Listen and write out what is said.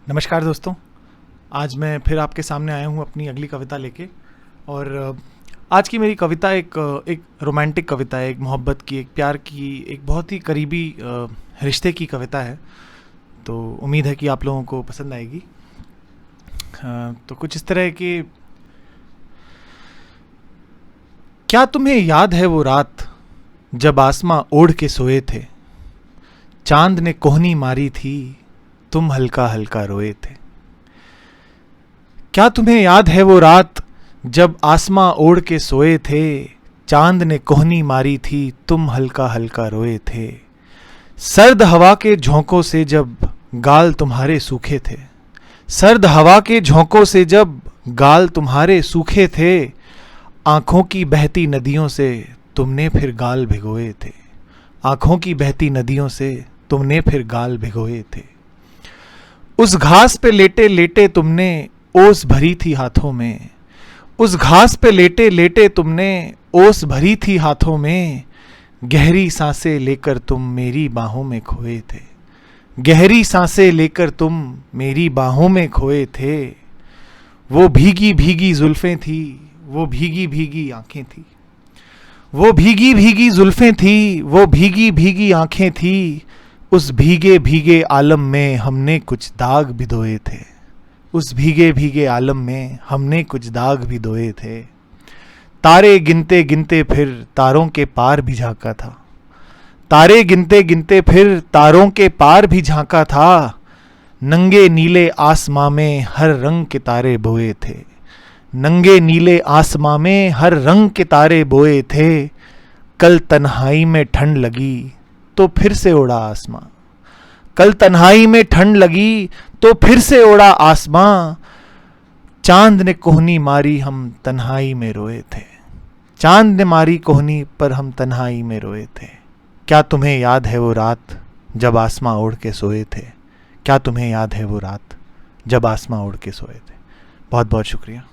नमस्कार दोस्तों। आज मैं फिर आपके सामने आया हूँ अपनी अगली कविता लेके। और आज की मेरी कविता एक रोमांटिक कविता है, एक मोहब्बत की, एक प्यार की, एक बहुत ही करीबी रिश्ते की कविता है। तो उम्मीद है कि आप लोगों को पसंद आएगी। तो कुछ इस तरह की। क्या तुम्हें याद है वो रात जब आसमां ओढ़ के सोए थे, चांद ने कोहनी मारी थी, तुम हल्का हल्का रोए थे। क्या तुम्हें याद है वो रात जब आसमां ओढ़ के सोए थे, चांद ने कोहनी मारी थी, तुम हल्का हल्का रोए थे। सर्द हवा के झोंकों से जब गाल तुम्हारे सूखे थे, सर्द हवा के झोंकों से जब गाल तुम्हारे सूखे थे, आंखों की बहती नदियों से तुमने फिर गाल भिगोए थे, आंखों की बहती नदियों से तुमने फिर गाल भिगोए थे। उस घास पे लेटे लेटे तुमने ओस भरी थी हाथों में, उस घास पे लेटे लेटे तुमने ओस भरी थी हाथों में, गहरी सांसें लेकर तुम मेरी बाहों में खोए थे, गहरी सांसें लेकर तुम मेरी बाहों में खोए थे। वो भीगी भीगी जुल्फें थी, वो भीगी भीगी आंखें थी, वो भीगी भीगी जुल्फें थी, वो भीगी भीगी आंखें थी। उस भीगे भीगे आलम में हमने कुछ दाग भी धोए थे, उस भीगे भीगे आलम में हमने कुछ दाग भी धोए थे। तारे गिनते गिनते फिर तारों के पार भी झांका था, तारे गिनते गिनते फिर तारों के पार भी झांका था। नंगे नीले आसमां में हर रंग के तारे बोए थे, नंगे नीले आसमां में हर रंग के तारे बोए थे। कल तन्हाई में ठंड लगी तो फिर से उड़ा आसमां, कल तन्हाई में ठंड लगी तो फिर से उड़ा आसमां। चांद ने कोहनी मारी हम तन्हाई में रोए थे, चांद ने मारी कोहनी पर हम तन्हाई में रोए थे। क्या तुम्हें याद है वो रात जब आसमां ओढ़ के सोए थे, क्या तुम्हें याद है वो रात जब आसमां ओढ़ के सोए थे। बहुत बहुत शुक्रिया।